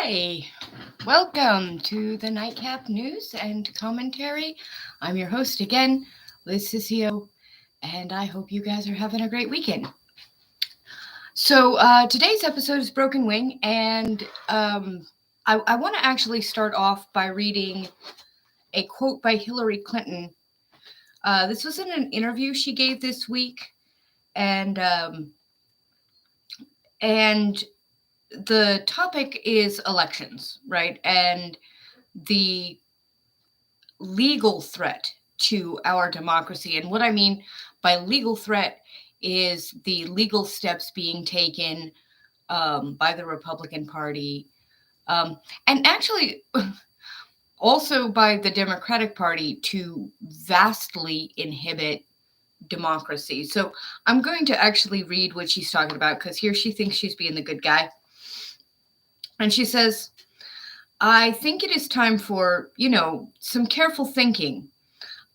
Hi, welcome to the Nightcap News and Commentary. I'm your host again, Liz Cicio, and I hope you guys are having a great weekend. So today's episode is Broken Wing, and I want to actually start off by reading a quote by Hillary Clinton. This was in an interview she gave this week, and and the topic is elections, right? And the legal threat to our democracy. And what I mean by legal threat is the legal steps being taken by the Republican Party, and actually also by the Democratic Party to vastly inhibit democracy. So I'm going to actually read what she's talking about because here she thinks she's being the good guy. And she says, I think it is time for, some careful thinking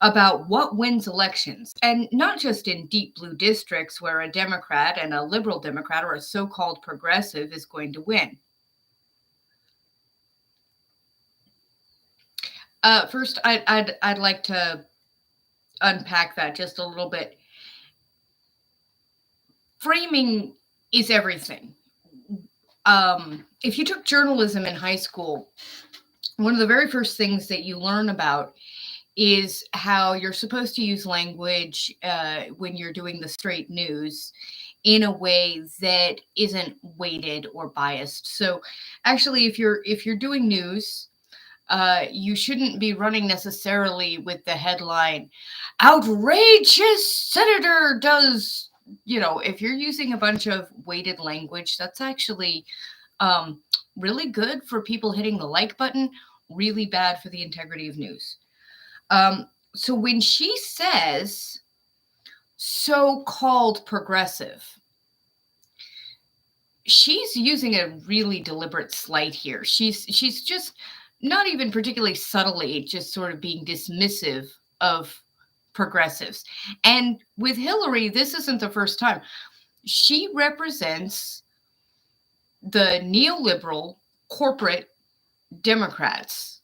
about what wins elections, and not just in deep blue districts where a Democrat and a liberal Democrat or a so-called progressive is going to win. First, I'd like to unpack that just a little bit. Framing is everything. If you took journalism in high school, one of the very first things that you learn about is how you're supposed to use language when you're doing the straight news in a way that isn't weighted or biased. So actually, if you're doing news, you shouldn't be running necessarily with the headline, outrageous senator does, if you're using a bunch of weighted language, that's actually really good for people hitting the like button, really bad for the integrity of news. So when she says so-called progressive, she's using a really deliberate slight here. She's just not even particularly subtly just sort of being dismissive of progressives. And with Hillary, this isn't the first time. She represents the neoliberal corporate Democrats.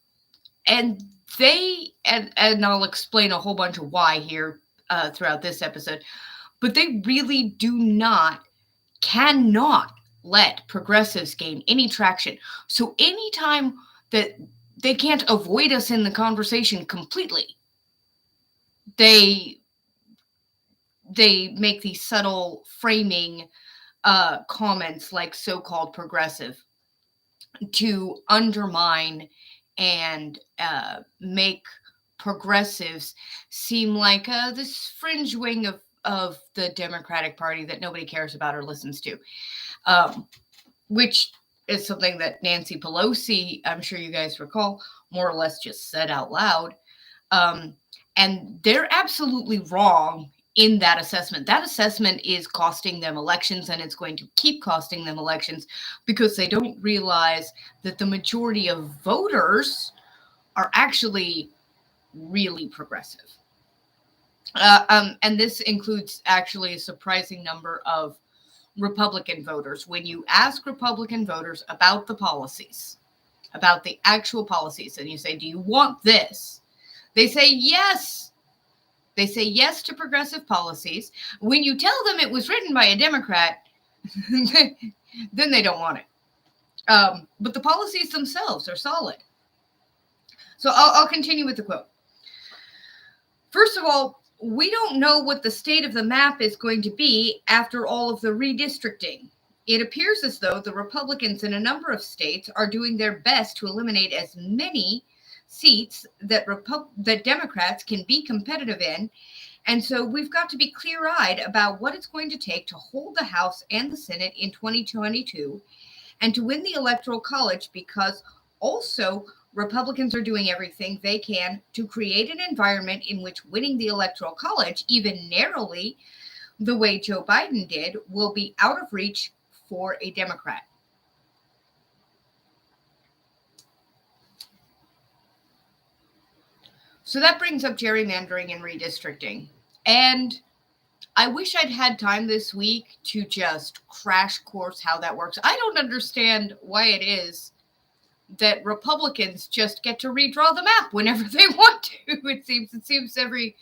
And I'll explain a whole bunch of why here throughout this episode, but they really cannot let progressives gain any traction. So anytime that they can't avoid us in the conversation completely, they make these subtle framing comments like so-called progressive to undermine and make progressives seem like this fringe wing of the Democratic Party that nobody cares about or listens to, which is something that Nancy Pelosi, I'm sure you guys recall, more or less just said out loud. And they're absolutely wrong in that assessment. That assessment is costing them elections, and it's going to keep costing them elections because they don't realize that the majority of voters are actually really progressive. And this includes actually a surprising number of Republican voters. When you ask Republican voters about the policies, about the actual policies, and you say, do you want this? They say yes. They say yes to progressive policies. When you tell them it was written by a Democrat, then they don't want it. But the policies themselves are solid. So I'll continue with the quote. First of all, we don't know what the state of the map is going to be after all of the redistricting. It appears as though the Republicans in a number of states are doing their best to eliminate as many seats that Democrats can be competitive in. And so we've got to be clear-eyed about what it's going to take to hold the House and the Senate in 2022 and to win the Electoral College, because also Republicans are doing everything they can to create an environment in which winning the Electoral College, even narrowly, the way Joe Biden did, will be out of reach for a Democrat. So that brings up gerrymandering and redistricting. And I wish I'd had time this week to just crash course how that works. I don't understand why it is that Republicans just get to redraw the map whenever they want to. It seems every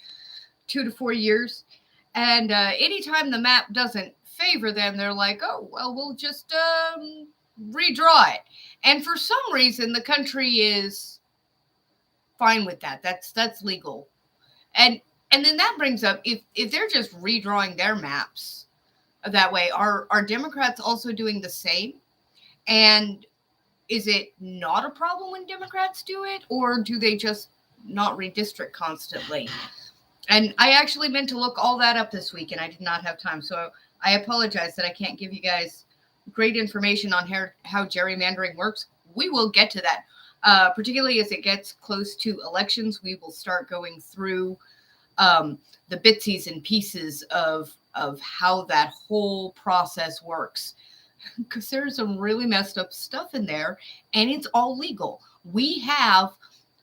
2 to 4 years. And anytime the map doesn't favor them, they're like, oh, well, we'll just redraw it. And for some reason, the country is fine with that. That's legal. And then that brings up, if they're just redrawing their maps that way, are Democrats also doing the same? And is it not a problem when Democrats do it, or do they just not redistrict constantly? And I actually meant to look all that up this week, and I did not have time. So I apologize that I can't give you guys great information on how gerrymandering works. We will get to that, particularly as it gets close to elections. We will start going through the bitsies and pieces of how that whole process works, because there's some really messed up stuff in there, and it's all legal. We have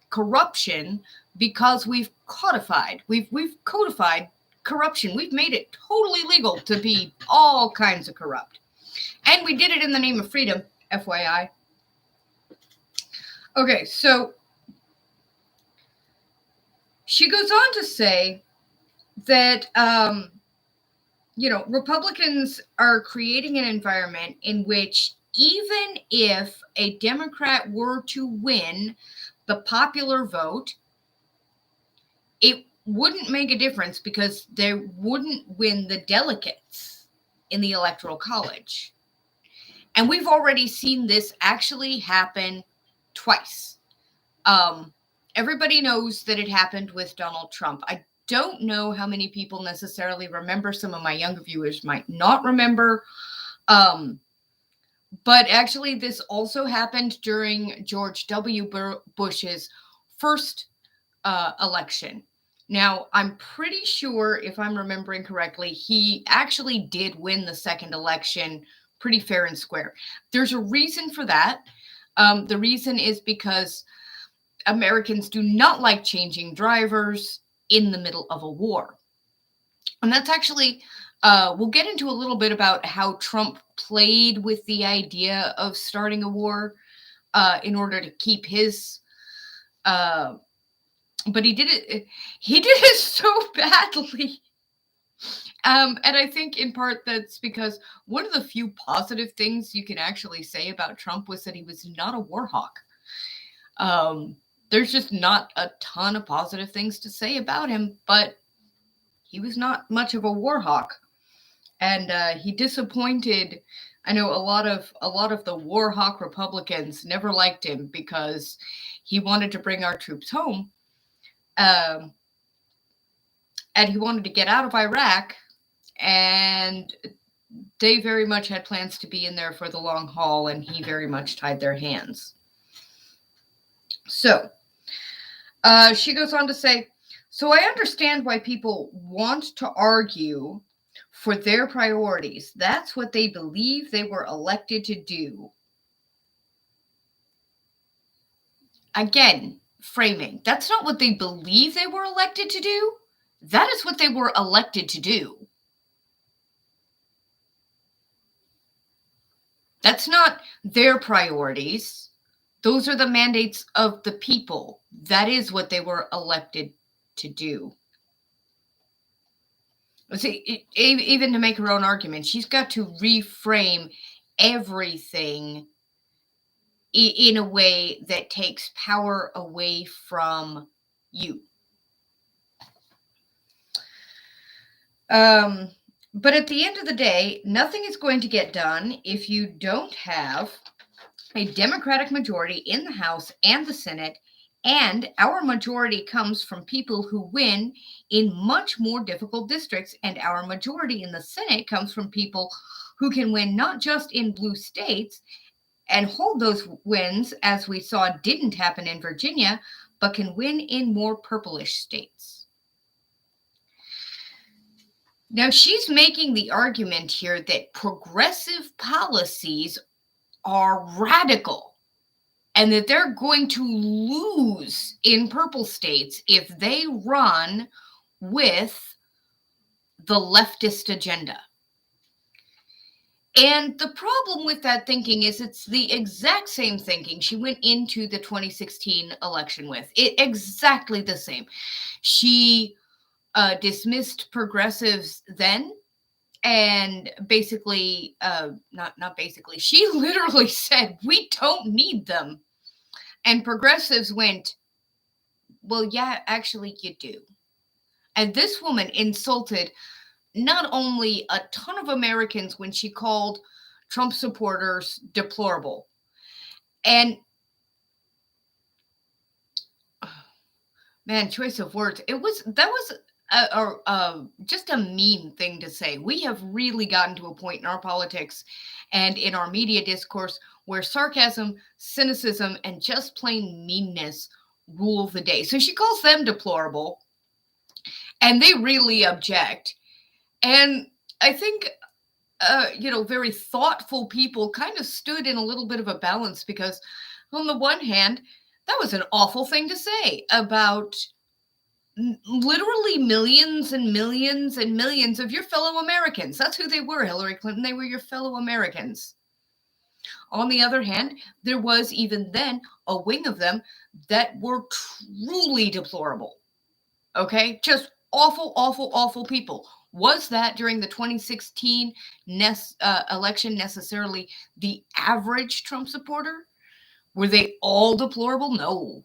corruption because we've codified corruption. We've made it totally legal to be all kinds of corrupt, and we did it in the name of freedom, FYI. Okay, so she goes on to say that Republicans are creating an environment in which even if a Democrat were to win the popular vote, it wouldn't make a difference because they wouldn't win the delegates in the Electoral College. And we've already seen this actually happen twice. Everybody knows that it happened with Donald Trump. I don't know how many people necessarily remember. Some of my younger viewers might not remember. But actually, this also happened during George W. Bush's first election. Now, I'm pretty sure, if I'm remembering correctly, he actually did win the second election pretty fair and square. There's a reason for that. The reason is because Americans do not like changing drivers in the middle of a war. And that's actually, we'll get into a little bit about how Trump played with the idea of starting a war in order to keep his, but he did it so badly. And I think in part that's because one of the few positive things you can actually say about Trump was that he was not a war hawk. There's just not a ton of positive things to say about him, but he was not much of a war hawk. And he disappointed. I know a lot of the war hawk Republicans never liked him because he wanted to bring our troops home. And he wanted to get out of Iraq, and they very much had plans to be in there for the long haul, and he very much tied their hands. So she goes on to say, so I understand why people want to argue for their priorities. That's what they believe they were elected to do. Again, framing. That's not what they believe they were elected to do. That is what they were elected to do. That's not their priorities. Those are the mandates of the people. That is what they were elected to do. See, even to make her own argument, she's got to reframe everything in a way that takes power away from you. But at the end of the day, nothing is going to get done if you don't have a Democratic majority in the House and the Senate, and our majority comes from people who win in much more difficult districts, and our majority in the Senate comes from people who can win not just in blue states and hold those wins, as we saw didn't happen in Virginia, but can win in more purplish states. Now, she's making the argument here that progressive policies are radical and that they're going to lose in purple states if they run with the leftist agenda. And the problem with that thinking is it's the exact same thinking she went into the 2016 election with. Exactly the same. She dismissed progressives then, and basically, not basically, she literally said, we don't need them. And progressives went, well, yeah, actually, you do. And this woman insulted not only a ton of Americans when she called Trump supporters deplorable. And man, choice of words. That was just a mean thing to say. We have really gotten to a point in our politics and in our media discourse where sarcasm, cynicism, and just plain meanness rule the day. So she calls them deplorable, and they really object. And I think very thoughtful people kind of stood in a little bit of a balance, because on the one hand, that was an awful thing to say about literally millions and millions and millions of your fellow Americans. That's who they were, Hillary Clinton. They were your fellow Americans. On the other hand, there was even then a wing of them that were truly deplorable. Okay? Just awful, awful, awful people. Was that during the 2016 election necessarily the average Trump supporter? Were they all deplorable? No.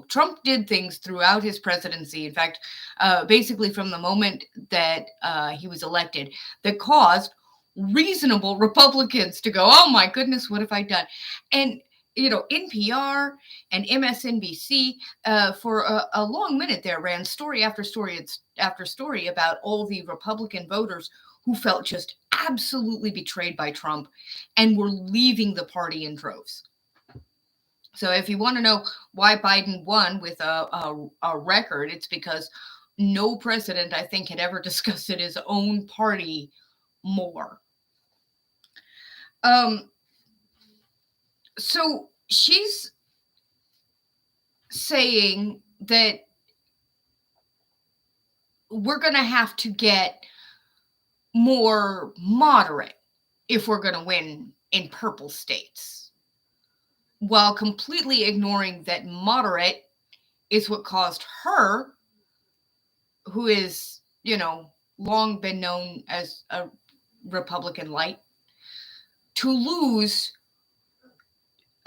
Trump did things throughout his presidency. In fact, basically from the moment that he was elected, that caused reasonable Republicans to go, oh my goodness, what have I done? And NPR and MSNBC for a long minute there ran story after story after story about all the Republican voters who felt just absolutely betrayed by Trump and were leaving the party in droves. So if you want to know why Biden won with a record, it's because no president, I think, had ever disgusted his own party more. So she's saying that we're going to have to get more moderate if we're going to win in purple states, while completely ignoring that moderate is what caused her, who is, long been known as a Republican light, to lose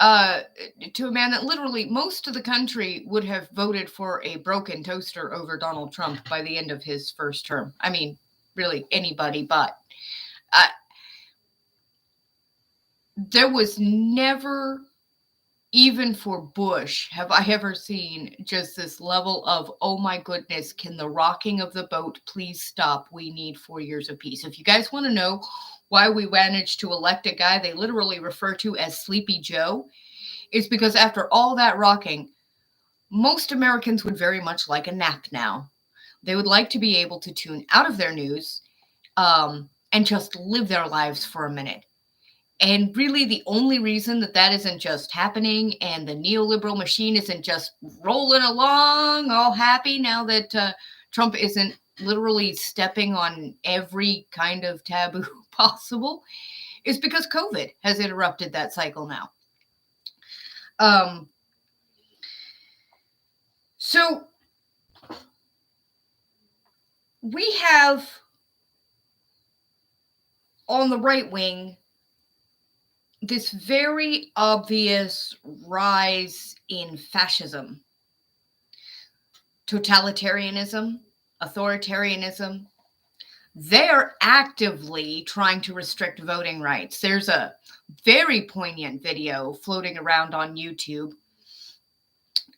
to a man that literally most of the country would have voted for a broken toaster over Donald Trump by the end of his first term. I mean, really anybody but. There was never, even for Bush, have I ever seen just this level of, oh my goodness, can the rocking of the boat please stop? We need 4 years of peace. If you guys want to know why we managed to elect a guy they literally refer to as Sleepy Joe, it's because after all that rocking, most Americans would very much like a nap now. They would like to be able to tune out of their news and just live their lives for a minute. And really, the only reason that isn't just happening and the neoliberal machine isn't just rolling along all happy now that Trump isn't literally stepping on every kind of taboo possible is because COVID has interrupted that cycle now. So we have on the right wing this very obvious rise in fascism, totalitarianism, authoritarianism. They're actively trying to restrict voting rights. There's a very poignant video floating around on YouTube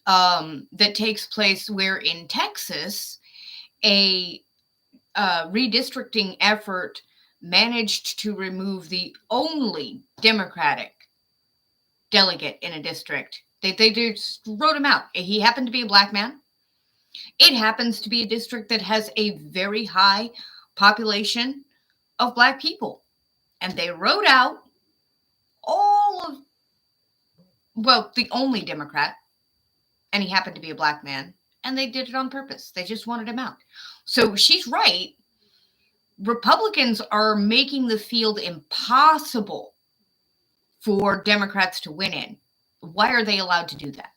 that takes place where in Texas, a redistricting effort managed to remove the only Democratic delegate in a district. They just wrote him out. He happened to be a black man. It happens to be a district that has a very high population of black people. And they wrote out the only Democrat, and he happened to be a black man, and they did it on purpose. They just wanted him out. So she's right Republicans are making the field impossible for Democrats to win in. Why are they allowed to do that?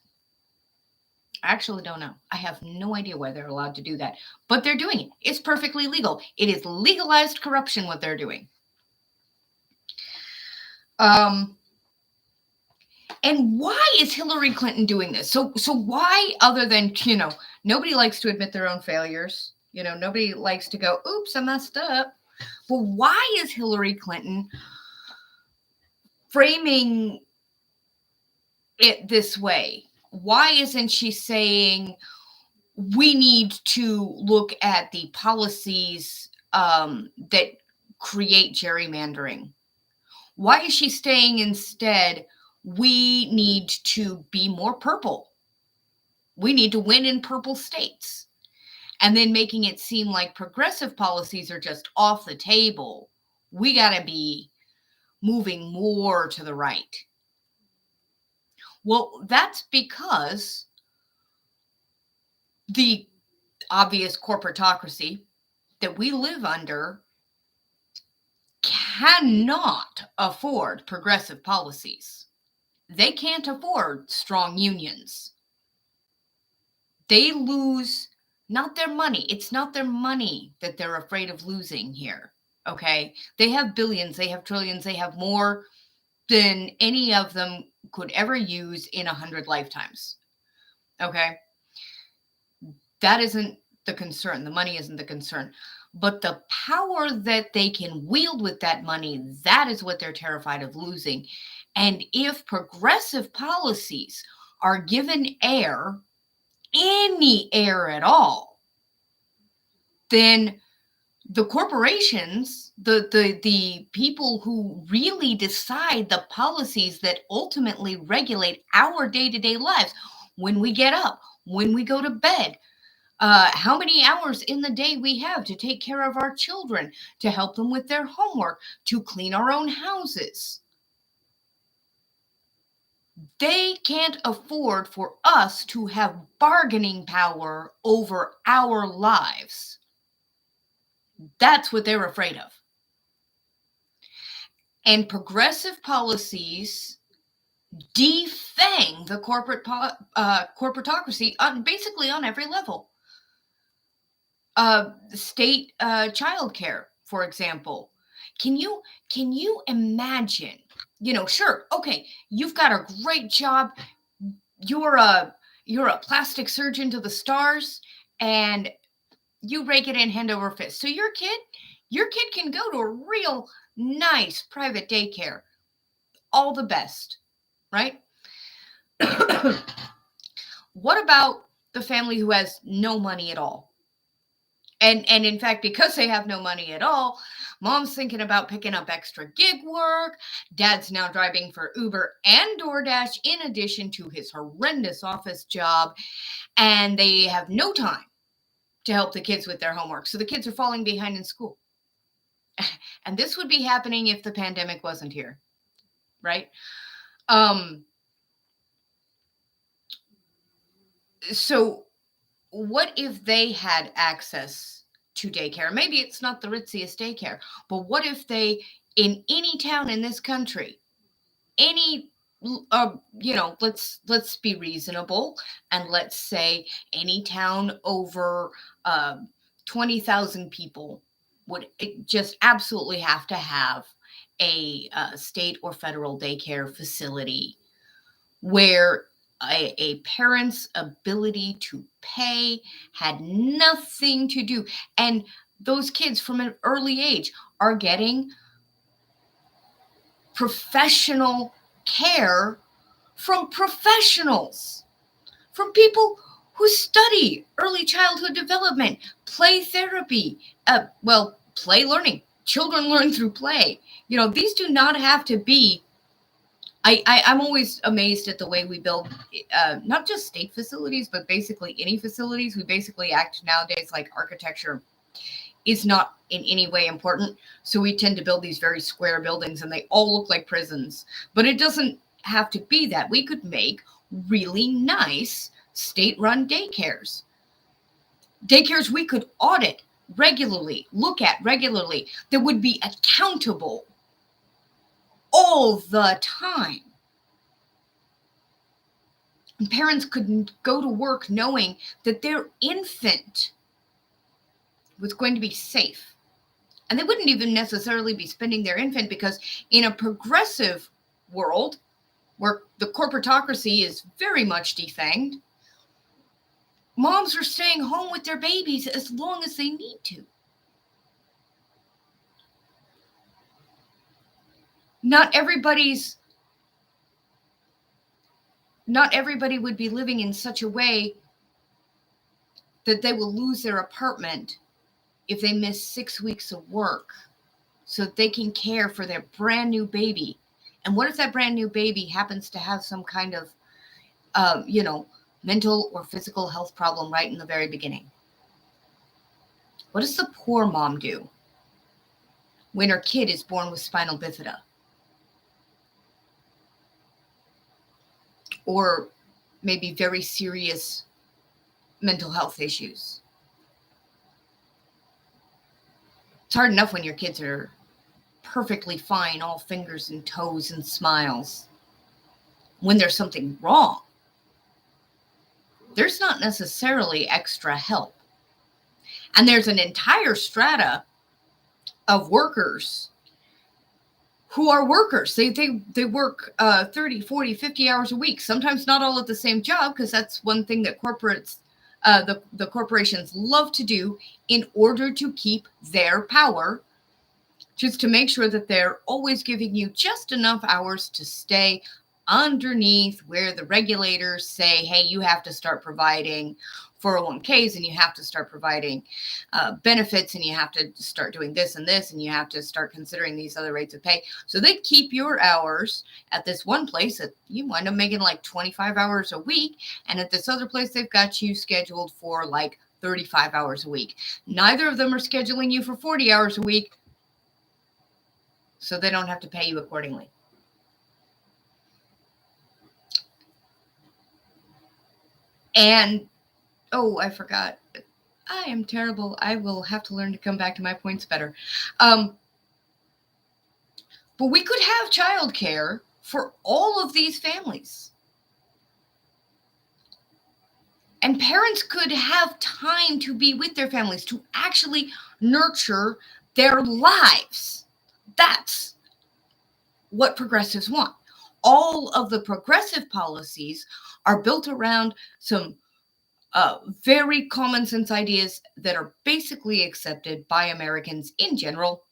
I actually don't know. I have no idea why they're allowed to do that, but they're doing it. It's perfectly legal. It is legalized corruption, what they're doing. And why is Hillary Clinton doing this? So why, other than, nobody likes to admit their own failures. Nobody likes to go, oops, I messed up. But why is Hillary Clinton framing it this way? Why isn't she saying we need to look at the policies that create gerrymandering? Why is she saying instead, we need to be more purple? We need to win in purple states. And then making it seem like progressive policies are just off the table. We got to be moving more to the right. Well, that's because the obvious corporatocracy that we live under cannot afford progressive policies. They can't afford strong unions. They lose not their money. It's not their money that they're afraid of losing here. Okay. They have billions, they have trillions, they have more than any of them could ever use in 100 lifetimes. Okay. That isn't the concern. The money isn't the concern. But the power that they can wield with that money, that is what they're terrified of losing. And if progressive policies are given air, any air at all, then the corporations, the people who really decide the policies that ultimately regulate our day-to-day lives, when we get up, when we go to bed, how many hours in the day we have to take care of our children, to help them with their homework, to clean our own houses. They can't afford for us to have bargaining power over our lives. That's what they're afraid of. And progressive policies defang the corporatocracy basically on every level. State childcare, for example. Can you imagine? Sure, okay, you've got a great job. You're a plastic surgeon to the stars, and you rake it in hand over fist. So your kid can go to a real nice private daycare. All the best, right? What about the family who has no money at all? And in fact, because they have no money at all, mom's thinking about picking up extra gig work. Dad's now driving for Uber and DoorDash in addition to his horrendous office job. And they have no time to help the kids with their homework. So the kids are falling behind in school. And this would be happening if the pandemic wasn't here, right? So what if they had access to daycare? Maybe it's not the ritziest daycare, but what if they, in any town in this country, let's be reasonable, and let's say any town over 20,000 people would just absolutely have to have a state or federal daycare facility where a parent's ability to pay had nothing to do. And those kids from an early age are getting professional care from professionals, from people who study early childhood development, play therapy, play learning. Children learn through play. These do not have to be. I'm always amazed at the way we build not just state facilities, but basically any facilities. We basically act nowadays like architecture is not in any way important. So we tend to build these very square buildings and they all look like prisons. But it doesn't have to be that. We could make really nice state-run daycares. Daycares we could audit, regularly, look at regularly, that would be accountable all the time. And parents could go to work knowing that their infant was going to be safe. And they wouldn't even necessarily be spending their infant, because in a progressive world where the corporatocracy is very much defanged, moms are staying home with their babies as long as they need to. Not everybody would be living in such a way that they will lose their apartment if they miss 6 weeks of work so that they can care for their brand new baby. And what if that brand new baby happens to have some kind of, mental or physical health problem right in the very beginning? What does the poor mom do when her kid is born with spinal bifida? Or maybe very serious mental health issues? It's hard enough when your kids are perfectly fine, all fingers and toes and smiles. When there's something wrong, there's not necessarily extra help. And there's an entire strata of workers who are workers. They work 30, 40, 50 hours a week, sometimes not all at the same job, because that's one thing that the corporations love to do in order to keep their power, just to make sure that they're always giving you just enough hours to stay underneath where the regulators say, hey, you have to start providing 401ks, and you have to start providing benefits, and you have to start doing this and this, and you have to start considering these other rates of pay. So they keep your hours at this one place that you wind up making like 25 hours a week. And at this other place, they've got you scheduled for like 35 hours a week. Neither of them are scheduling you for 40 hours a week, so they don't have to pay you accordingly. And, oh, I forgot. I am terrible. I will have to learn to come back to my points better. But we could have childcare for all of these families. And parents could have time to be with their families, to actually nurture their lives. That's what progressives want. All of the progressive policies are built around some very common sense ideas that are basically accepted by Americans in general.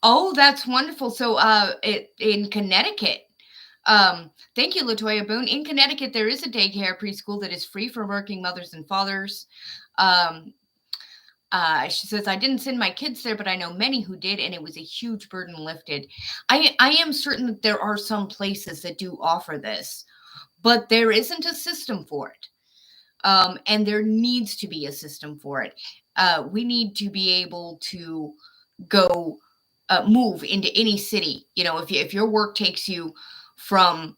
Oh, that's wonderful. So in Connecticut, thank you, LaToya Boone. In Connecticut, there is a daycare preschool that is free for working mothers and fathers. She says, I didn't send my kids there, but I know many who did, and it was a huge burden lifted. I am certain that there are some places that do offer this, but there isn't a system for it. And there needs to be a system for it. We need to be able to go move into any city. If your work takes you from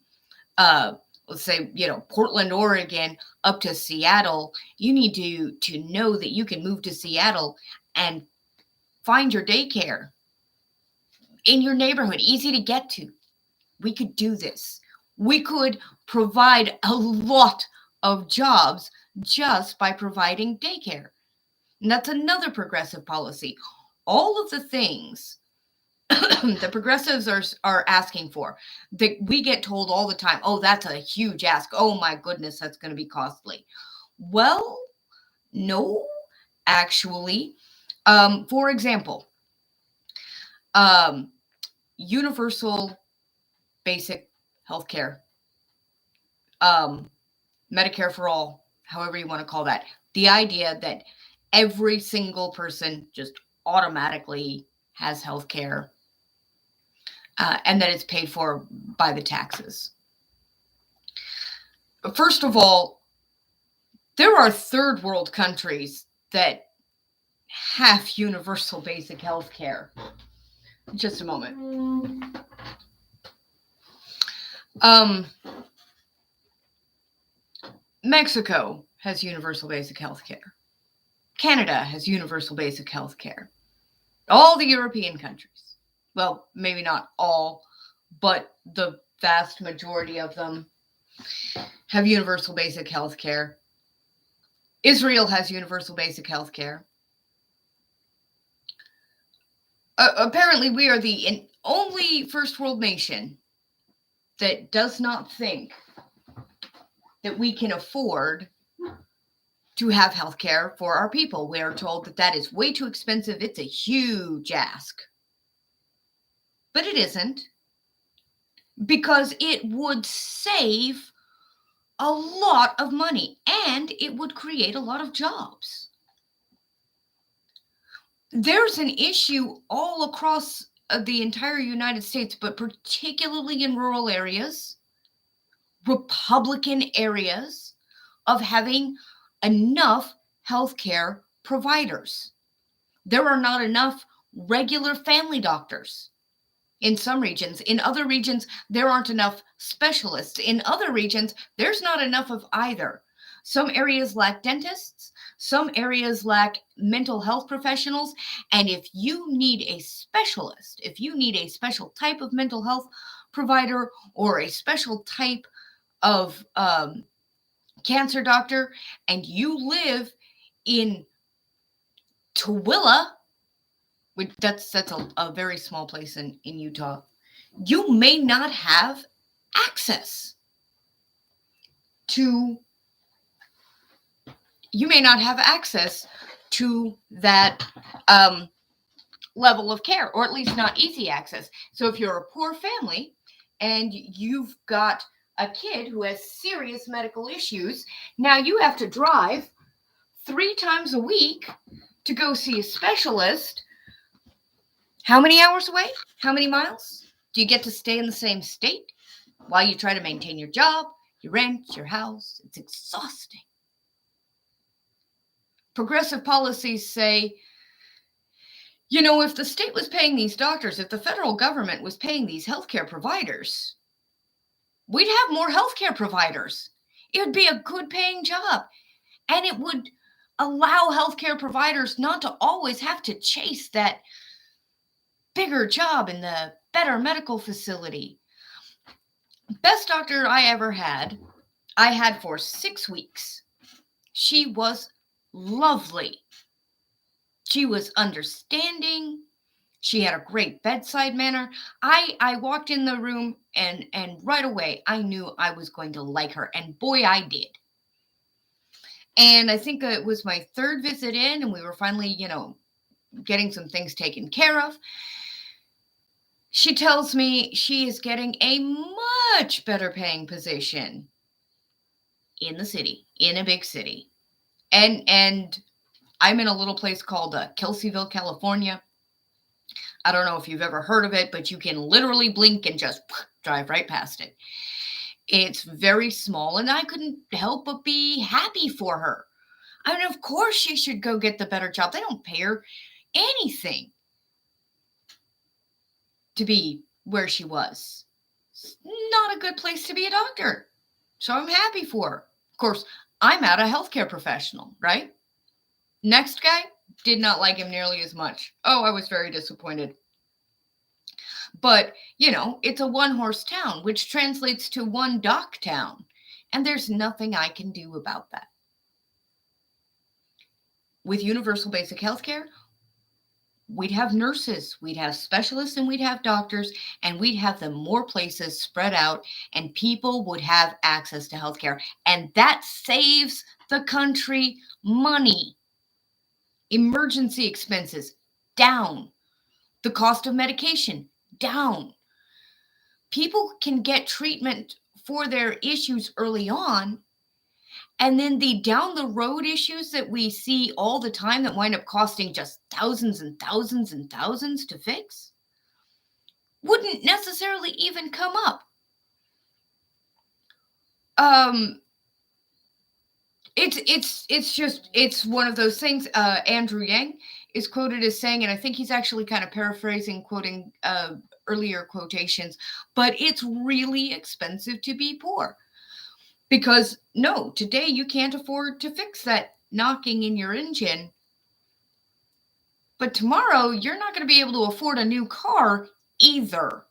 let's say, Portland, Oregon, up to Seattle, you need to know that you can move to Seattle and find your daycare in your neighborhood, easy to get to. We could do this. We could provide a lot of jobs just by providing daycare. And that's another progressive policy. All of the things the progressives are asking for, that we get told all the time, oh, that's a huge ask. Oh my goodness, that's going to be costly. Well, no, actually. For example, universal basic health care, Medicare for all, however you want to call that. The idea that every single person just automatically has health care, and that it's paid for by the taxes. First of all, there are third world countries that have universal basic health care. Just a moment. Mexico has universal basic health care. Canada has universal basic health care. All the European countries, well, maybe not all, but the vast majority of them have universal basic health care. Israel has universal basic health care. Apparently, we are the only first world nation that does not think that we can afford to have health care for our people. We are told that that is way too expensive. It's a huge ask. But it isn't, because it would save a lot of money and it would create a lot of jobs. There's an issue all across the entire United States, but particularly in rural areas, Republican areas, of having enough healthcare providers. There are not enough regular family doctors in some regions. In other regions, there aren't enough specialists. In other regions, there's not enough of either. Some areas lack dentists. Some areas lack mental health professionals. And if you need a specialist, if you need a special type of mental health provider or a special type of cancer doctor, and you live in Tooele, which that's a very small place in Utah, you may not have access to that level of care, or at least not easy access. So if you're a poor family and you've got a kid who has serious medical issues, now you have to drive 3 times a week to go see a specialist. How many hours away? How many miles? Do you get to stay in the same state while you try to maintain your job, your rent, your house? It's exhausting. Progressive policies say, you know, if the state was paying these doctors, if the federal government was paying these healthcare providers, we'd have more healthcare providers. It would be a good paying job. And it would allow healthcare providers not to always have to chase that bigger job in the better medical facility. Best doctor I ever had, I had for 6 weeks. She was lovely. She was understanding. She had a great bedside manner. I walked in the room and right away I knew I was going to like her. And boy, I did. And I think it was my 3rd visit in, and we were finally, getting some things taken care of. She tells me she is getting a much better paying position in the city, in a big city. And I'm in a little place called Kelseyville, California. I don't know if you've ever heard of it, but you can literally blink and just drive right past it. It's very small, and I couldn't help but be happy for her. I mean, of course she should go get the better job. They don't pay her anything to be where she was. It's not a good place to be a doctor. So I'm happy for her. Of course, I'm not a healthcare professional, right? Next guy, did not like him nearly as much. Oh, I was very disappointed. But, it's a 1-horse town, which translates to 1 doc town. And there's nothing I can do about that. With universal basic health care, we'd have nurses, we'd have specialists, and we'd have doctors, and we'd have them more places spread out, and people would have access to healthcare. And that saves the country money. Emergency expenses, down. The cost of medication, down. People can get treatment for their issues early on, and then the down the road issues that we see all the time that wind up costing just thousands and thousands and thousands to fix wouldn't necessarily even come up. It's one of those things. Andrew Yang is quoted as saying, and I think he's actually kind of paraphrasing, quoting earlier quotations, but it's really expensive to be poor. Because no, today you can't afford to fix that knocking in your engine. But tomorrow you're not going to be able to afford a new car either.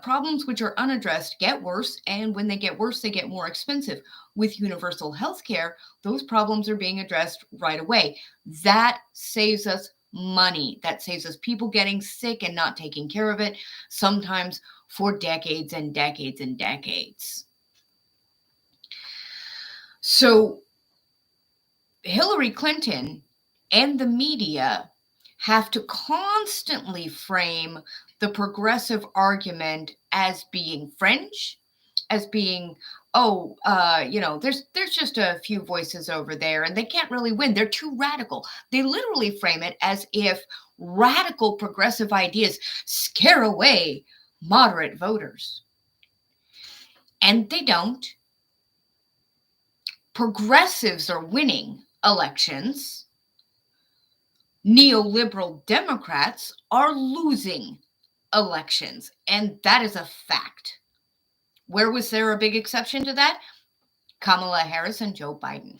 Problems which are unaddressed get worse. And when they get worse, they get more expensive. With universal health care, those problems are being addressed right away. That saves us money. That saves us people getting sick and not taking care of it, sometimes for decades and decades and decades. So Hillary Clinton and the media have to constantly frame the progressive argument as being fringe, as being, there's just a few voices over there and they can't really win. They're too radical. They literally frame it as if radical progressive ideas scare away moderate voters. And they don't. Progressives are winning elections. Neoliberal Democrats are losing elections, and that is a fact. Where was there a big exception to that? Kamala Harris and Joe Biden.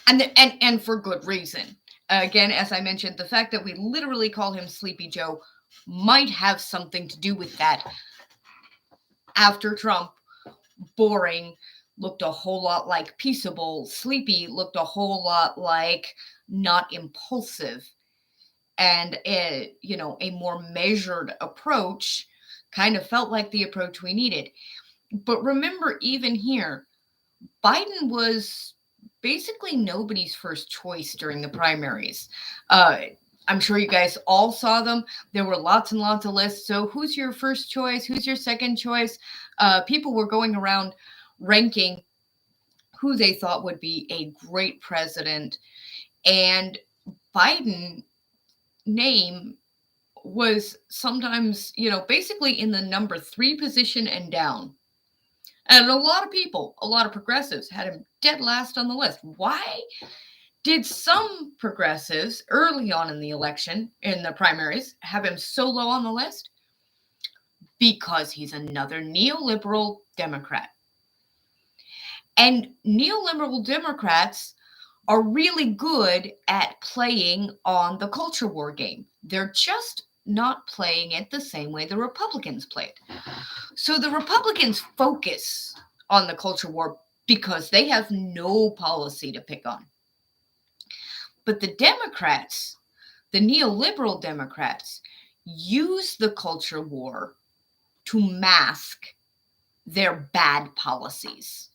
And for good reason. Again, as I mentioned, the fact that we literally call him Sleepy Joe might have something to do with that. After Trump, boring looked a whole lot like peaceable. Sleepy looked a whole lot like not impulsive. And a more measured approach kind of felt like the approach we needed. But remember, even here, Biden was basically nobody's first choice during the primaries. I'm sure you guys all saw them. There were lots and lots of lists. So who's your first choice? Who's your second choice? People were going around ranking who they thought would be a great president. And Biden name was sometimes, basically in the number 3 position and down. And a lot of progressives had him dead last on the list. Why did some progressives early on in the election, in the primaries, have him so low on the list? Because he's another neoliberal Democrat. And neoliberal Democrats are really good at playing on the culture war game. They're just not playing it the same way the Republicans play it. So the Republicans focus on the culture war because they have no policy to pick on. But the Democrats, the neoliberal Democrats, use the culture war to mask their bad policies.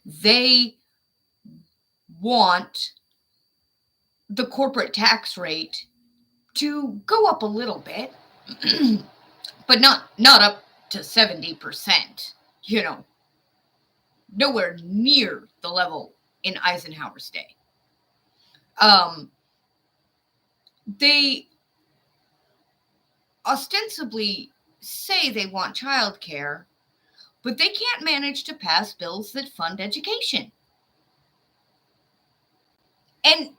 They want the corporate tax rate to go up a little bit, but not up to 70%, nowhere near the level in Eisenhower's day. They ostensibly say they want childcare, but they can't manage to pass bills that fund education. And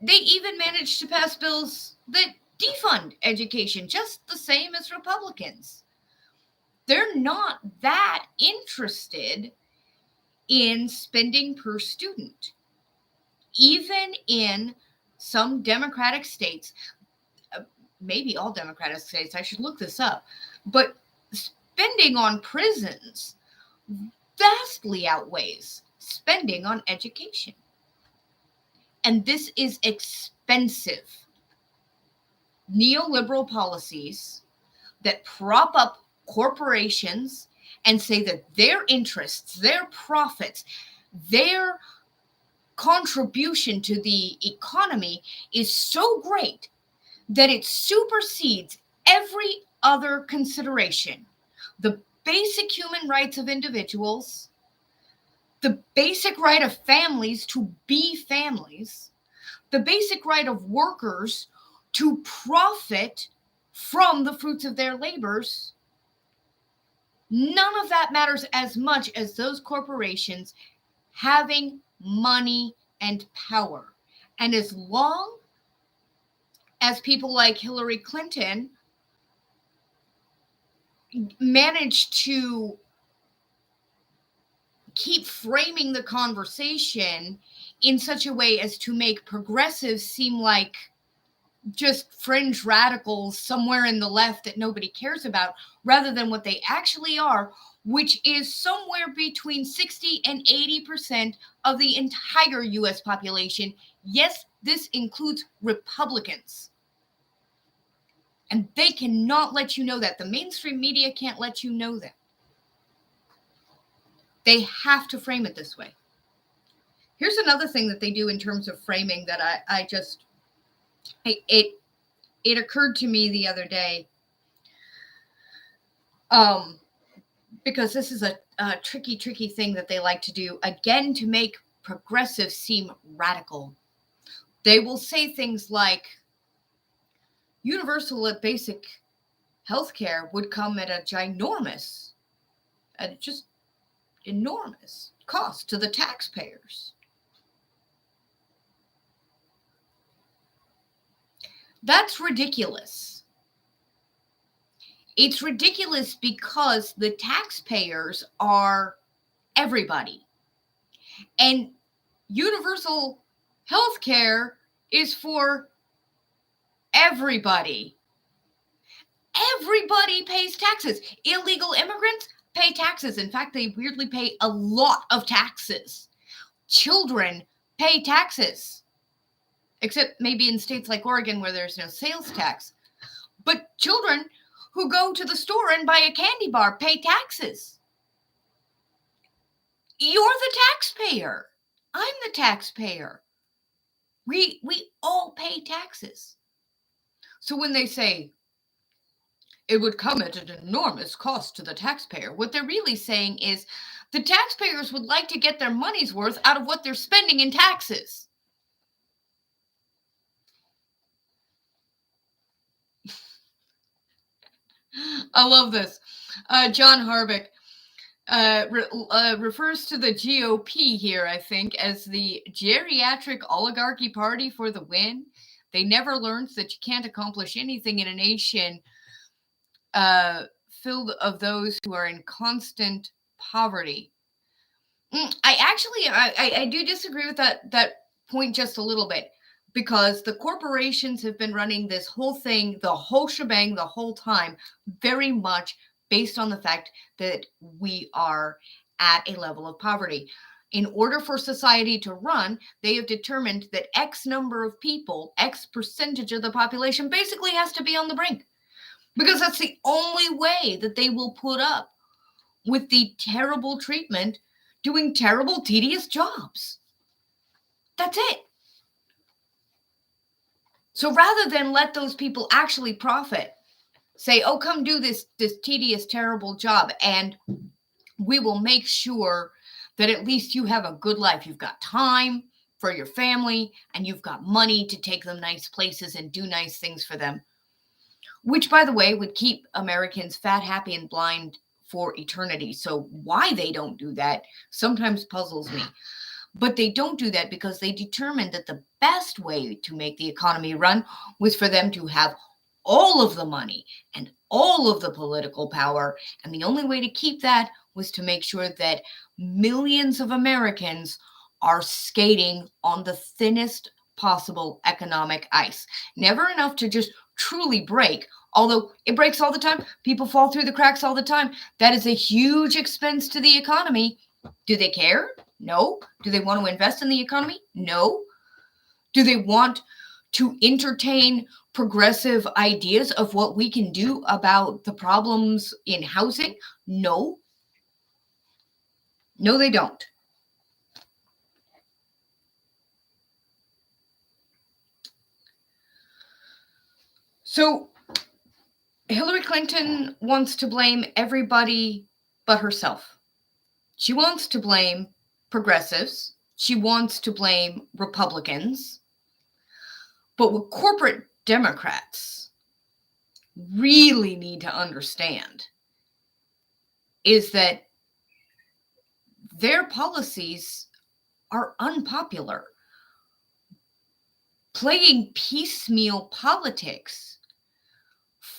they even manage to pass bills that defund education, just the same as Republicans. They're not that interested in spending per student. Even in some Democratic states, maybe all Democratic states, I should look this up, but spending on prisons vastly outweighs spending on education. And this is expensive. Neoliberal policies that prop up corporations and say that their interests, their profits, their contribution to the economy is so great that it supersedes every other consideration. The basic human rights of individuals, the basic right of families to be families, the basic right of workers to profit from the fruits of their labors. None of that matters as much as those corporations having money and power. And as long as people like Hillary Clinton, manage to keep framing the conversation in such a way as to make progressives seem like just fringe radicals somewhere in the left that nobody cares about, rather than what they actually are, which is somewhere between 60 and 80% of the entire US population. Yes, this includes Republicans. And they cannot let you know that. The mainstream media can't let you know that. They have to frame it this way. Here's another thing that they do in terms of framing that it occurred to me the other day, because this is a tricky thing that they like to do, again, to make progressives seem radical. They will say things like, universal basic health care would come at just enormous cost to the taxpayers. That's ridiculous. It's ridiculous because the taxpayers are everybody. And universal health care is for everybody. Everybody pays taxes. Illegal immigrants pay taxes. In fact, they weirdly pay a lot of taxes. Children pay taxes, except maybe in states like Oregon where there's no sales tax. But children who go to the store and buy a candy bar pay taxes. You're the taxpayer. I'm the taxpayer. We all pay taxes. So when they say it would come at an enormous cost to the taxpayer, what they're really saying is the taxpayers would like to get their money's worth out of what they're spending in taxes. I love this. John Harbeck refers to the GOP here, I think, as the geriatric oligarchy party for the win. They never learned that you can't accomplish anything in a nation filled of those who are in constant poverty. I do disagree with that point just a little bit, because the corporations have been running this whole thing, the whole shebang, the whole time, very much based on the fact that we are at a level of poverty. In order for society to run, they have determined that X number of people, X percentage of the population basically has to be on the brink, because that's the only way that they will put up with the terrible treatment doing terrible, tedious jobs. That's it. So rather than let those people actually profit, say, oh, come do this tedious, terrible job, and we will make sure that at least you have a good life. You've got time for your family, and you've got money to take them nice places and do nice things for them, which, by the way, would keep Americans fat, happy, and blind for eternity. So why they don't do that sometimes puzzles me. But they don't do that because they determined that the best way to make the economy run was for them to have all of the money and all of the political power. And the only way to keep that was to make sure that millions of Americans are skating on the thinnest possible economic ice. Never enough to just truly break, although it breaks all the time. People fall through the cracks all the time. That is a huge expense to the economy. Do they care? No. Do they want to invest in the economy? No. Do they want to entertain progressive ideas of what we can do about the problems in housing? No. No, they don't. So Hillary Clinton wants to blame everybody but herself. She wants to blame progressives. She wants to blame Republicans. But what corporate Democrats really need to understand is that their policies are unpopular. Playing piecemeal politics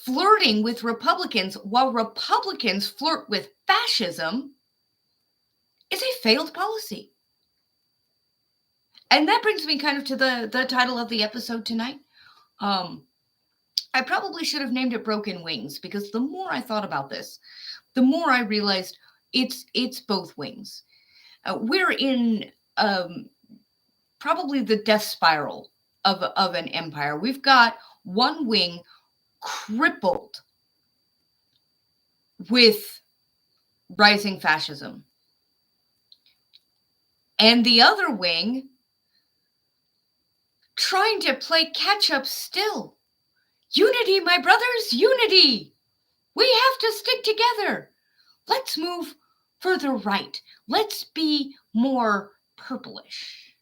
flirting with Republicans while Republicans flirt with fascism is a failed policy. And that brings me kind of to the title of the episode tonight. I probably should have named it Broken Wings, because the more I thought about this, the more I realized it's both wings. We're in probably the death spiral of an empire. We've got one wing crippled with rising fascism, and the other wing trying to play catch up still. Unity, my brothers, unity. We have to stick together. Let's move further right. Let's be more purplish.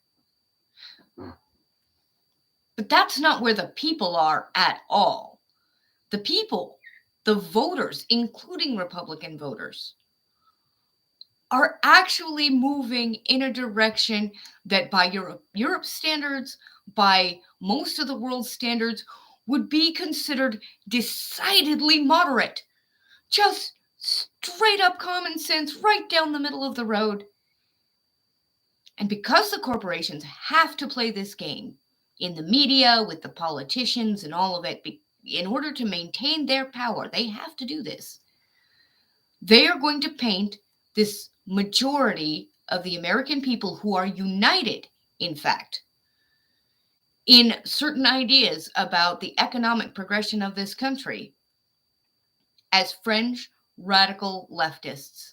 But that's not where the people are at all. The people, the voters, including Republican voters, are actually moving in a direction that by Europe's standards, by most of the world's standards, would be considered decidedly moderate. Just straight up common sense right down the middle of the road. And because the corporations have to play this game in the media, with the politicians and all of it, in order to maintain their power, they have to do this. They are going to paint this majority of the American people who are united, in fact, in certain ideas about the economic progression of this country, as fringe radical leftists.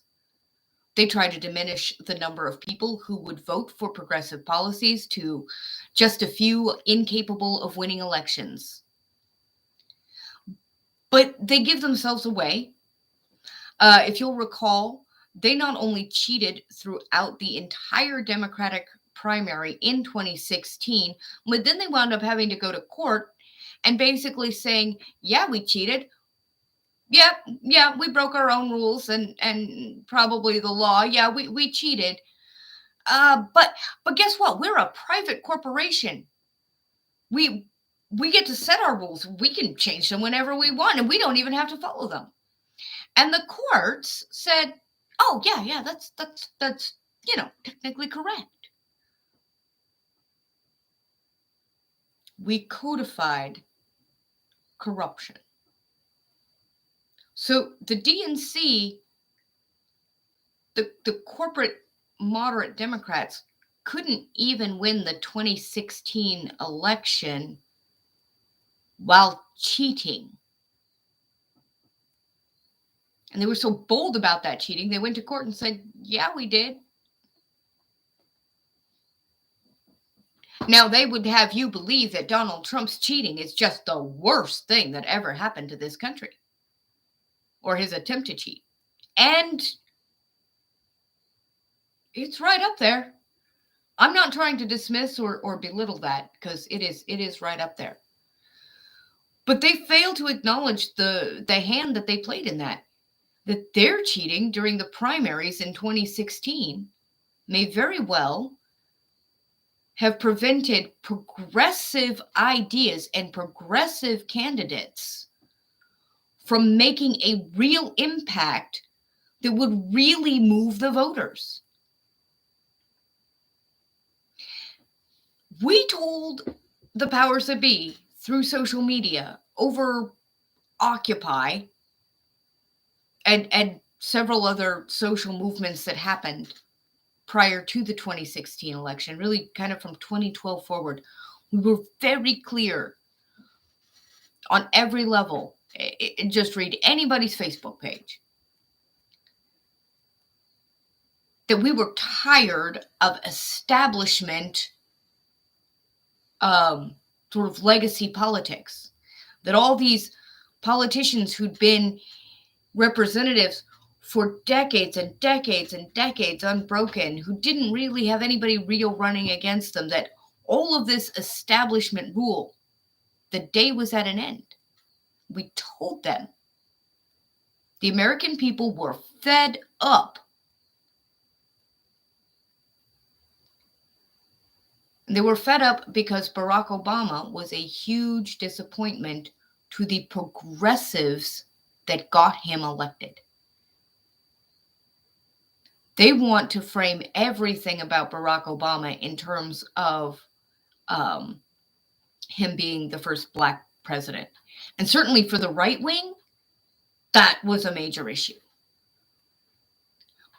They try to diminish the number of people who would vote for progressive policies to just a few incapable of winning elections. But they give themselves away. If you'll recall, they not only cheated throughout the entire Democratic primary in 2016, but then they wound up having to go to court and basically saying, yeah, we cheated. Yeah, we broke our own rules and probably the law. Yeah, we cheated. But guess what? We're a private corporation. We get to set our rules. We can change them whenever we want, and we don't even have to follow them. And the courts said, oh, yeah, that's technically correct. We codified corruption. So the DNC, the corporate moderate Democrats, couldn't even win the 2016 election while cheating. And they were so bold about that cheating, they went to court and said, yeah, we did. Now, they would have you believe that Donald Trump's cheating is just the worst thing that ever happened to this country, or his attempt to cheat. And it's right up there. I'm not trying to dismiss or belittle that, because it is right up there. But they fail to acknowledge the hand that they played in that their cheating during the primaries in 2016 may very well have prevented progressive ideas and progressive candidates from making a real impact that would really move the voters. We told the powers that be through social media over Occupy and several other social movements that happened prior to the 2016 election, really kind of from 2012 forward, we were very clear on every level. Just read anybody's Facebook page, that we were tired of establishment sort of legacy politics, that all these politicians who'd been representatives for decades and decades and decades unbroken, who didn't really have anybody real running against them, that all of this establishment rule, the day was at an end. We told them. The American people were fed up. They were fed up because Barack Obama was a huge disappointment to the progressives that got him elected. They want to frame everything about Barack Obama in terms of him being the first Black president. And certainly for the right wing, that was a major issue.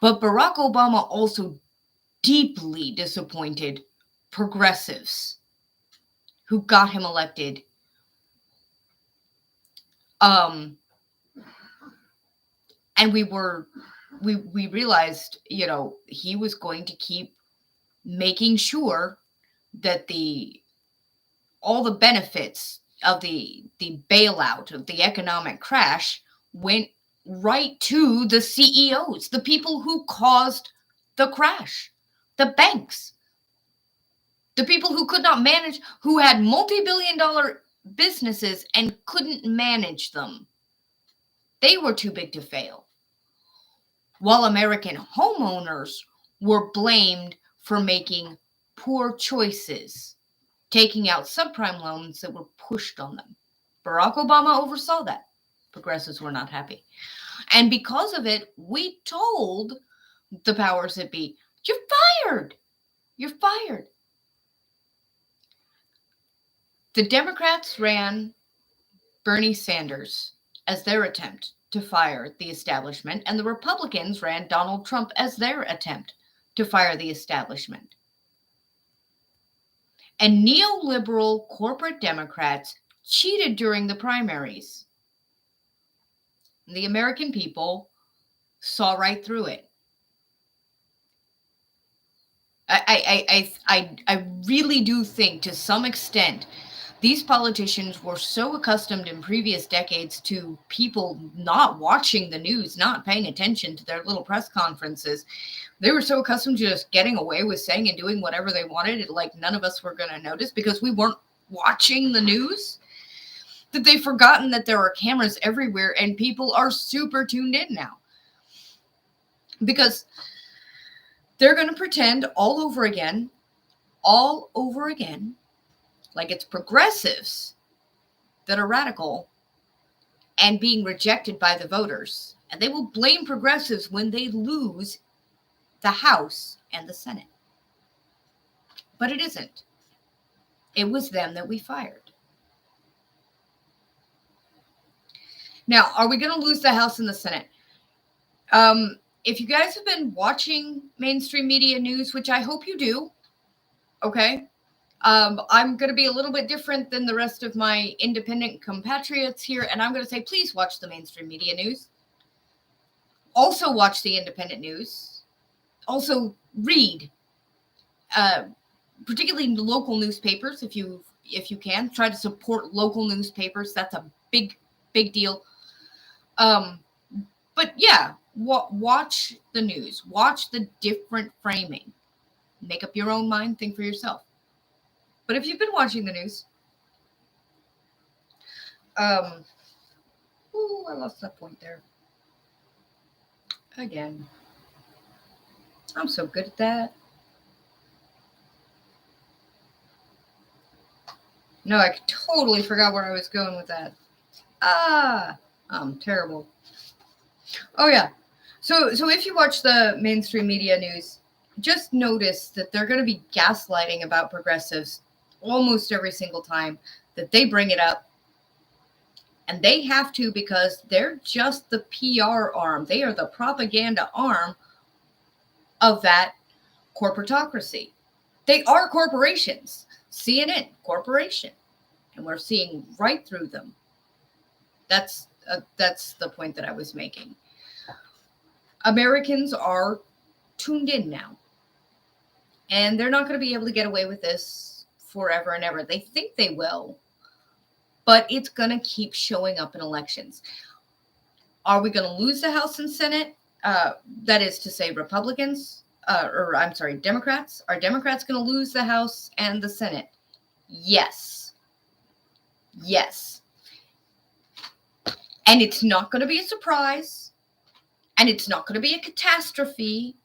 But Barack Obama also deeply disappointed progressives who got him elected. And we realized, he was going to keep making sure that all the benefits of the bailout, of the economic crash, went right to the CEOs, the people who caused the crash, the banks, the people who could not manage, who had multi-billion-dollar businesses and couldn't manage them. They were too big to fail. While American homeowners were blamed for making poor choices, taking out subprime loans that were pushed on them. Barack Obama oversaw that. Progressives were not happy. And because of it, we told the powers that be, you're fired. You're fired. The Democrats ran Bernie Sanders as their attempt to fire the establishment, and the Republicans ran Donald Trump as their attempt to fire the establishment. And neoliberal corporate Democrats cheated during the primaries. The American people saw right through it. I really do think, to some extent, these politicians were so accustomed in previous decades to people not watching the news, not paying attention to their little press conferences. They were so accustomed to just getting away with saying and doing whatever they wanted, like none of us were going to notice because we weren't watching the news, that they've forgotten that there are cameras everywhere and people are super tuned in now. Because they're going to pretend all over again, like it's progressives that are radical and being rejected by the voters. And they will blame progressives when they lose the House and the Senate. But it isn't. It was them that we fired. Now, are we going to lose the House and the Senate? If you guys have been watching mainstream media news, which I hope you do, okay, I'm going to be a little bit different than the rest of my independent compatriots here, and I'm going to say, please watch the mainstream media news. Also watch the independent news. Also read, particularly local newspapers, if you can. Try to support local newspapers. That's a big deal. But yeah, watch the news. Watch the different framing. Make up your own mind. Think for yourself. But if you've been watching the news, I lost that point there. Again. I'm so good at that. No, I totally forgot where I was going with that. I'm terrible. Oh, yeah. So if you watch the mainstream media news, just notice that they're going to be gaslighting about progressives almost every single time that they bring it up. And they have to, because they're just the PR arm. They are the propaganda arm of that corporatocracy. They are corporations. CNN, corporation. And we're seeing right through them. That's the point that I was making. Americans are tuned in now. And they're not going to be able to get away with this forever and ever. They think they will. But it's going to keep showing up in elections. Are we going to lose the House and Senate? That is to say, Democrats. Are Democrats going to lose the House and the Senate? Yes. Yes. And it's not going to be a surprise. And it's not going to be a catastrophe.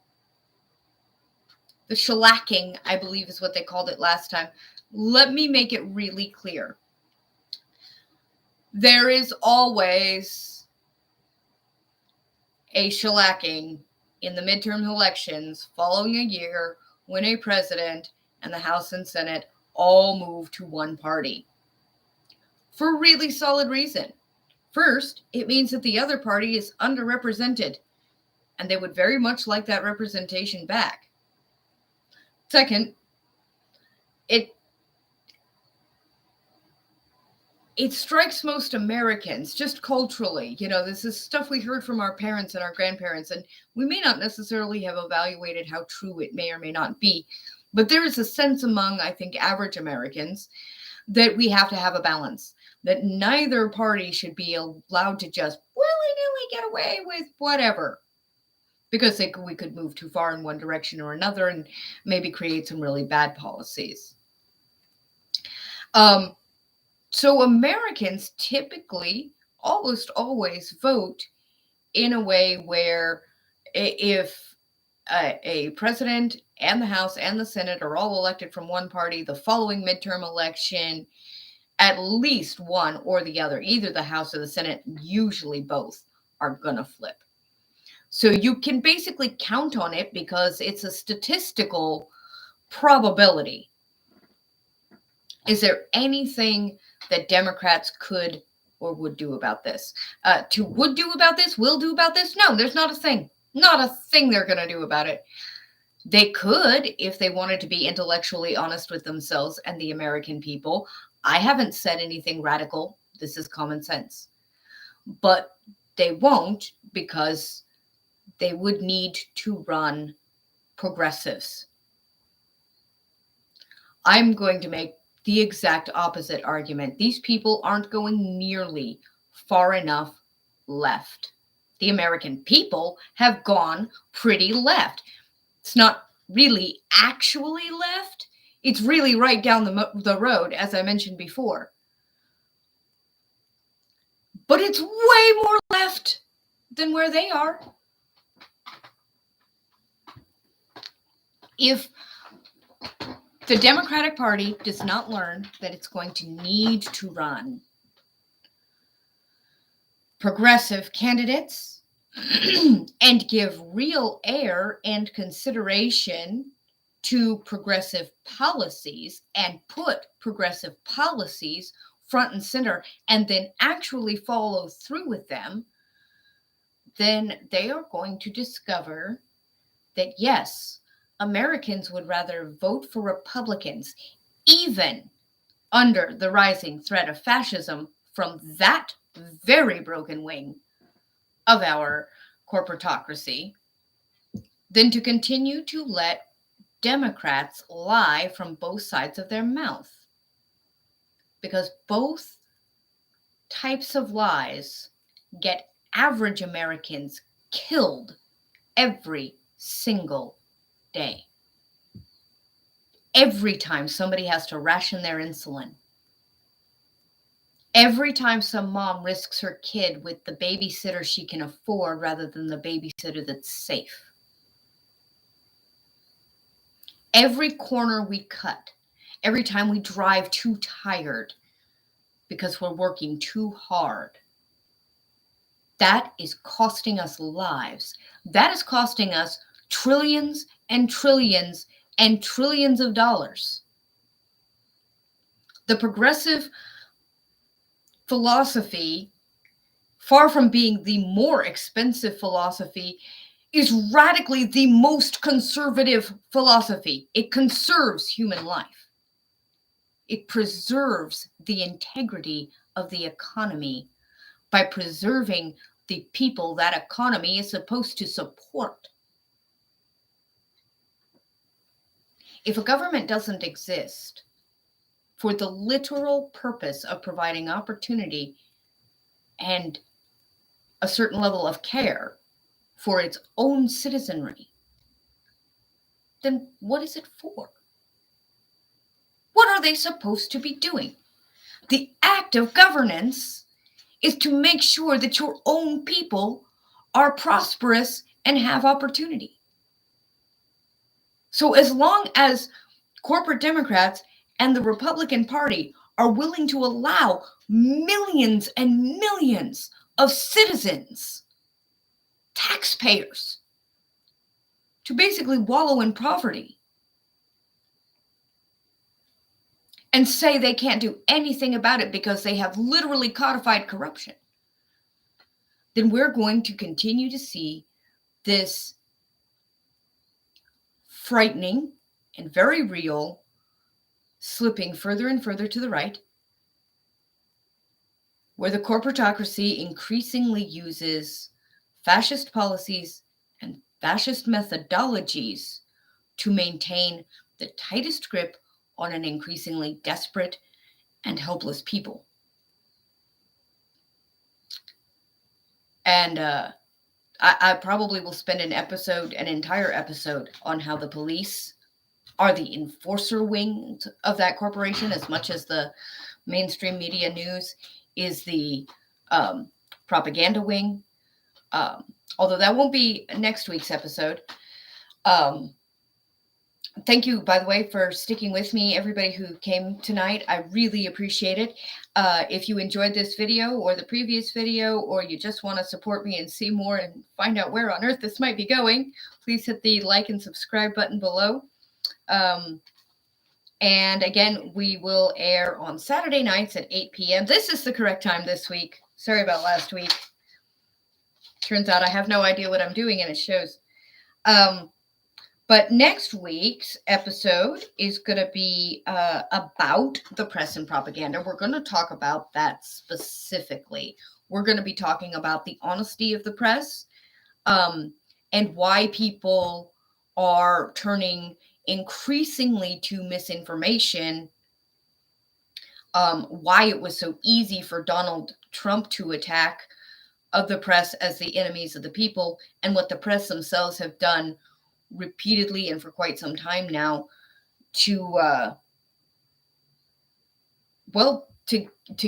The shellacking, I believe, is what they called it last time. Let me make it really clear. There is always a shellacking in the midterm elections following a year when a president and the House and Senate all move to one party. For a really solid reason. First, it means that the other party is underrepresented, and they would very much like that representation back. Second, it strikes most Americans just culturally. This is stuff we heard from our parents and our grandparents, and we may not necessarily have evaluated how true it may or may not be. But there is a sense among, I think, average Americans that we have to have a balance, that neither party should be allowed to just willy-nilly get away with whatever, because we could move too far in one direction or another and maybe create some really bad policies. So Americans typically almost always vote in a way where if a president and the House and the Senate are all elected from one party, the following midterm election, at least one or the other, either the House or the Senate, usually both, are going to flip. So you can basically count on it because it's a statistical probability. Is there anything that Democrats could or would do about this? Will do about this? No, there's not a thing. Not a thing they're going to do about it. They could, if they wanted to be intellectually honest with themselves and the American people. I haven't said anything radical. This is common sense. But they won't, because they would need to run progressives. I'm going to make the exact opposite argument. These people aren't going nearly far enough left. The American people have gone pretty left. It's not really actually left. It's really right down the road, as I mentioned before. But it's way more left than where they are. If the Democratic Party does not learn that it's going to need to run progressive candidates and give real air and consideration to progressive policies and put progressive policies front and center and then actually follow through with them, then they are going to discover that, yes, Americans would rather vote for Republicans, even under the rising threat of fascism from that very broken wing of our corporatocracy, than to continue to let Democrats lie from both sides of their mouth. Because both types of lies get average Americans killed every single day. Every time somebody has to ration their insulin. Every time some mom risks her kid with the babysitter she can afford rather than the babysitter that's safe. Every corner we cut, every time we drive too tired because we're working too hard, that is costing us lives. That is costing us trillions and trillions and trillions of dollars. The progressive philosophy, far from being the more expensive philosophy, is radically the most conservative philosophy. It conserves human life. It preserves the integrity of the economy by preserving the people that economy is supposed to support. If a government doesn't exist for the literal purpose of providing opportunity and a certain level of care for its own citizenry, then what is it for? What are they supposed to be doing? The act of governance is to make sure that your own people are prosperous and have opportunity. So as long as corporate Democrats and the Republican Party are willing to allow millions and millions of citizens, taxpayers, to basically wallow in poverty and say they can't do anything about it because they have literally codified corruption, then we're going to continue to see this frightening and very real slipping further and further to the right, where the corporatocracy increasingly uses fascist policies and fascist methodologies to maintain the tightest grip on an increasingly desperate and helpless people. And I probably will spend an entire episode on how the police are the enforcer wing of that corporation, as much as the mainstream media news is the propaganda wing. Although that won't be next week's episode. Thank you, by the way, for sticking with me, everybody who came tonight. I really appreciate it. If you enjoyed this video or the previous video, or you just want to support me and see more and find out where on earth this might be going, please hit the like and subscribe button below. And again, we will air on Saturday nights at 8 p.m. This is the correct time this week. Sorry about last week. Turns out I have no idea what I'm doing, and it shows. But next week's episode is going to be about the press and propaganda. We're going to talk about that specifically. We're going to be talking about the honesty of the press, and why people are turning increasingly to misinformation, why it was so easy for Donald Trump to attack of the press as the enemies of the people, and what the press themselves have done repeatedly and for quite some time now to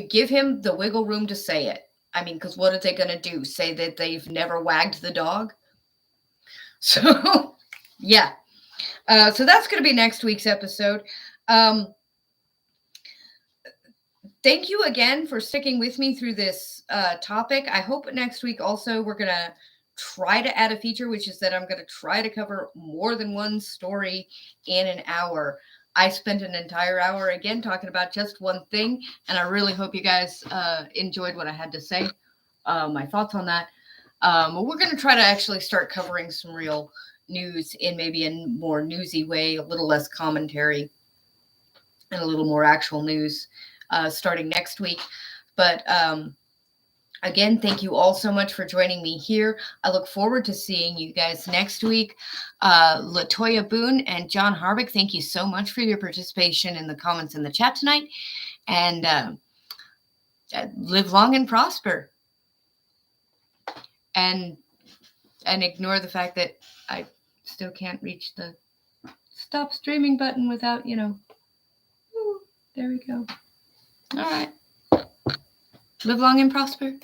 give him the wiggle room to say it. I mean, because what are they going to do? Say that they've never wagged the dog? So, yeah. So that's going to be next week's episode. Thank you again for sticking with me through this topic. I hope next week also we're going to try to add a feature, which is that I'm going to try to cover more than one story in an hour. I spent an entire hour again talking about just one thing, and I really hope you guys enjoyed what I had to say, my thoughts on that. We're going to try to actually start covering some real news in maybe a more newsy way, a little less commentary, and a little more actual news starting next week. But again, thank you all so much for joining me here. I look forward to seeing you guys next week. Latoya Boone and John Harvick, thank you so much for your participation in the comments in the chat tonight. And live long and prosper. And ignore the fact that I still can't reach the stop streaming button without, there we go. All right. Live long and prosper.